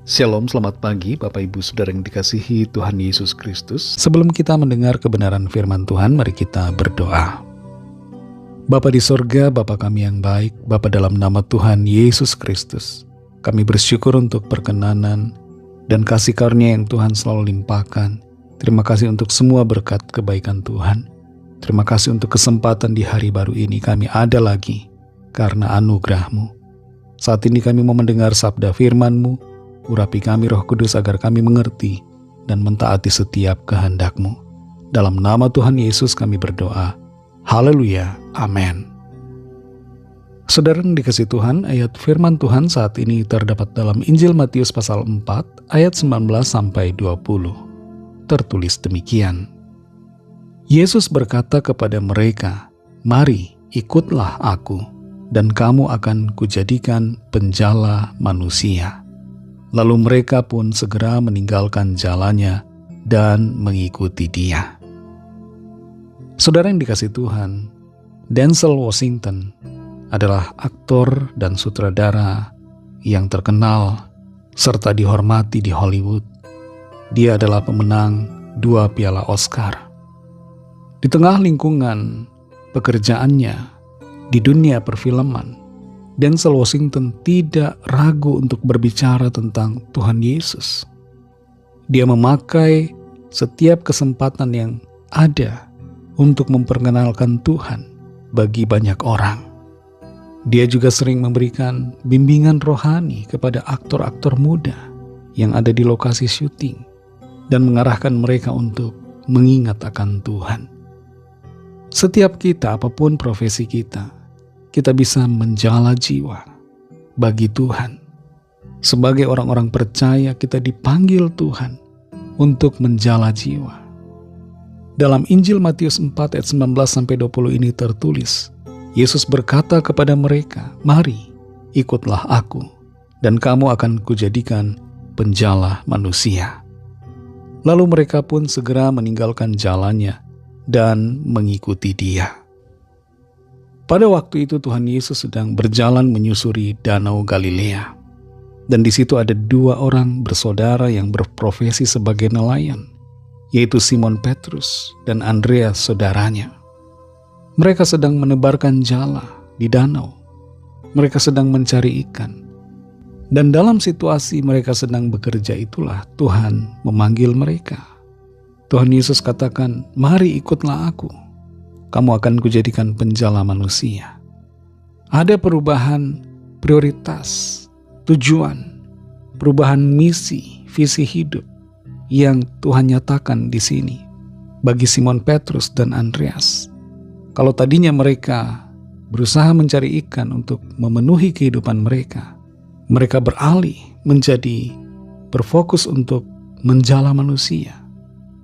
Shalom, selamat pagi Bapak Ibu Saudara yang dikasihi Tuhan Yesus Kristus. Sebelum kita mendengar kebenaran firman Tuhan, mari kita berdoa. Bapa di sorga, Bapa kami yang baik, Bapa dalam nama Tuhan Yesus Kristus, kami bersyukur untuk perkenanan dan kasih karunia yang Tuhan selalu limpahkan. Terima kasih untuk semua berkat kebaikan Tuhan. Terima kasih untuk kesempatan di hari baru ini kami ada lagi karena anugerah-Mu. Saat ini kami mau mendengar sabda firman-Mu. Urapi kami Roh Kudus agar kami mengerti dan mentaati setiap kehendak-Mu. Dalam nama Tuhan Yesus kami berdoa. Haleluya. Amin. Saudara yang dikasihi Tuhan, ayat firman Tuhan saat ini terdapat dalam Injil Matius pasal 4 ayat 19-20. Tertulis demikian. Yesus berkata kepada mereka, "Mari, ikutlah aku, dan kamu akan kujadikan penjala manusia." Lalu mereka pun segera meninggalkan jalannya dan mengikuti Dia. Saudara yang dikasihi Tuhan, Denzel Washington adalah aktor dan sutradara yang terkenal serta dihormati di Hollywood. Dia adalah pemenang 2 piala Oscar. Di tengah lingkungan pekerjaannya di dunia perfilman, Denzel Washington tidak ragu untuk berbicara tentang Tuhan Yesus. Dia memakai setiap kesempatan yang ada untuk memperkenalkan Tuhan bagi banyak orang. Dia juga sering memberikan bimbingan rohani kepada aktor-aktor muda yang ada di lokasi syuting dan mengarahkan mereka untuk mengingat akan Tuhan. Setiap kita, apapun profesi kita bisa menjala jiwa bagi Tuhan. Sebagai orang-orang percaya, kita dipanggil Tuhan untuk menjala jiwa. Dalam Injil Matius 4 ayat 19-20 ini tertulis, Yesus berkata kepada mereka, "Mari, ikutlah aku, dan kamu akan kujadikan penjala manusia." Lalu mereka pun segera meninggalkan jalannya dan mengikuti Dia. Pada waktu itu Tuhan Yesus sedang berjalan menyusuri Danau Galilea. Dan di situ ada 2 orang bersaudara yang berprofesi sebagai nelayan, yaitu Simon Petrus dan Andreas saudaranya. Mereka sedang menebarkan jala di danau. Mereka sedang mencari ikan. Dan dalam situasi mereka sedang bekerja itulah Tuhan memanggil mereka. Tuhan Yesus katakan, "Mari ikutlah aku. Kamu akan kujadikan penjala manusia." Ada perubahan prioritas, tujuan, perubahan misi, visi hidup yang Tuhan nyatakan di sini bagi Simon Petrus dan Andreas. Kalau tadinya mereka berusaha mencari ikan untuk memenuhi kehidupan mereka, mereka beralih menjadi berfokus untuk menjala manusia,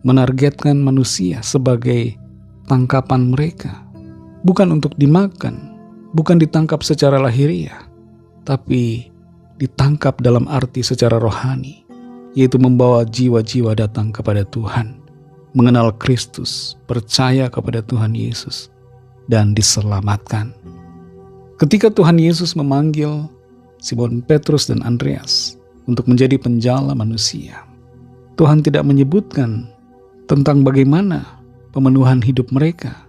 menargetkan manusia sebagai tangkapan mereka, bukan untuk dimakan, bukan ditangkap secara lahiriah, tapi ditangkap dalam arti secara rohani, yaitu membawa jiwa-jiwa datang kepada Tuhan, mengenal Kristus, percaya kepada Tuhan Yesus, dan diselamatkan. Ketika Tuhan Yesus memanggil Simon Petrus dan Andreas untuk menjadi penjala manusia, Tuhan tidak menyebutkan tentang bagaimana pemenuhan hidup mereka.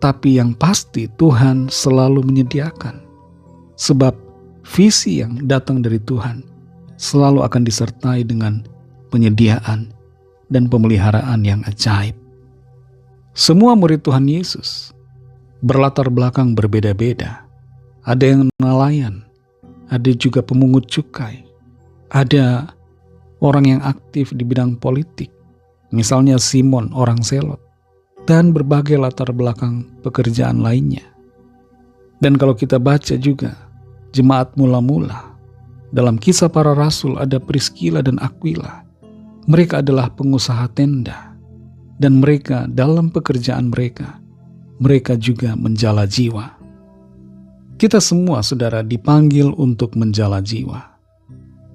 Tapi yang pasti Tuhan selalu menyediakan. Sebab visi yang datang dari Tuhan selalu akan disertai dengan penyediaan dan pemeliharaan yang ajaib. Semua murid Tuhan Yesus berlatar belakang berbeda-beda. Ada yang nelayan, ada juga pemungut cukai, ada orang yang aktif di bidang politik, misalnya Simon orang Selot, dan berbagai latar belakang pekerjaan lainnya. Dan kalau kita baca juga jemaat mula-mula, dalam Kisah Para Rasul ada Priskila dan Aquila. Mereka adalah pengusaha tenda, dan mereka dalam pekerjaan mereka juga menjala jiwa. Kita semua, saudara, dipanggil untuk menjala jiwa.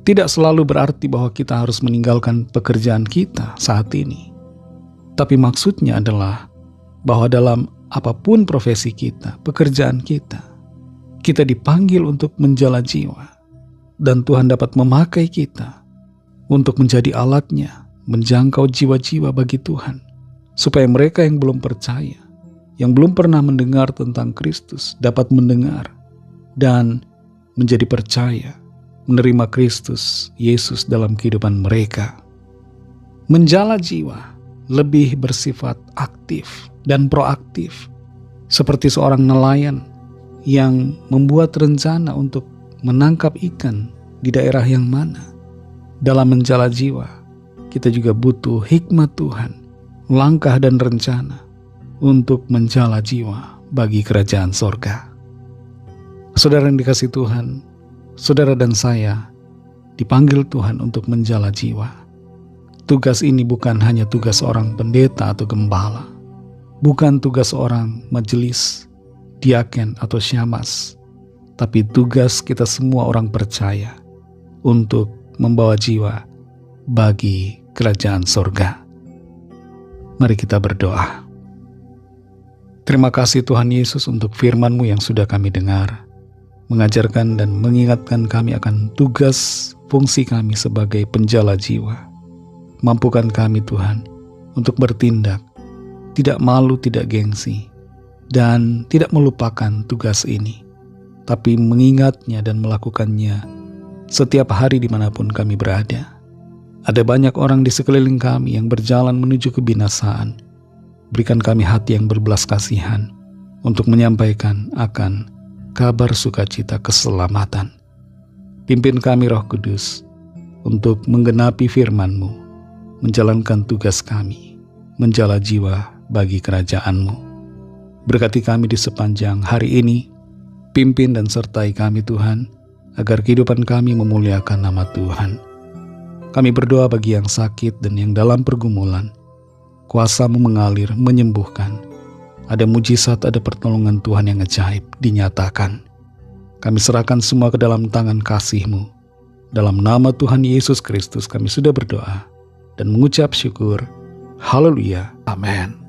Tidak selalu berarti bahwa kita harus meninggalkan pekerjaan kita saat ini. Tapi maksudnya adalah bahwa dalam apapun profesi kita, pekerjaan kita dipanggil untuk menjala jiwa. Dan Tuhan dapat memakai kita untuk menjadi alatnya, menjangkau jiwa-jiwa bagi Tuhan, supaya mereka yang belum percaya, yang belum pernah mendengar tentang Kristus, dapat mendengar dan menjadi percaya, menerima Kristus Yesus dalam kehidupan mereka. Menjala jiwa lebih bersifat aktif dan proaktif, seperti seorang nelayan yang membuat rencana untuk menangkap ikan di daerah yang mana. Dalam menjala jiwa, kita juga butuh hikmat Tuhan, langkah dan rencana untuk menjala jiwa bagi kerajaan sorga. Saudara yang dikasihi Tuhan, saudara dan saya dipanggil Tuhan untuk menjala jiwa. Tugas ini bukan hanya tugas seorang pendeta atau gembala, bukan tugas seorang majelis, diaken atau syamas, tapi tugas kita semua orang percaya untuk membawa jiwa bagi kerajaan sorga. Mari kita berdoa. Terima kasih Tuhan Yesus untuk firman-Mu yang sudah kami dengar, mengajarkan dan mengingatkan kami akan tugas fungsi kami sebagai penjala jiwa. Mampukan kami Tuhan untuk bertindak, tidak malu, tidak gengsi, dan tidak melupakan tugas ini, tapi mengingatnya dan melakukannya setiap hari dimanapun kami berada. Ada banyak orang di sekeliling kami yang berjalan menuju kebinasaan. Berikan kami hati yang berbelas kasihan untuk menyampaikan akan kabar sukacita keselamatan. Pimpin kami Roh Kudus untuk menggenapi firman-Mu, menjalankan tugas kami, menjala jiwa bagi kerajaan-Mu. Berkati kami di sepanjang hari ini, pimpin dan sertai kami Tuhan, agar kehidupan kami memuliakan nama Tuhan. Kami berdoa bagi yang sakit dan yang dalam pergumulan, kuasa-Mu mengalir, menyembuhkan. Ada mujizat, ada pertolongan Tuhan yang ajaib dinyatakan. Kami serahkan semua ke dalam tangan kasih-Mu. Dalam nama Tuhan Yesus Kristus kami sudah berdoa dan mengucap syukur. Haleluya. Amin.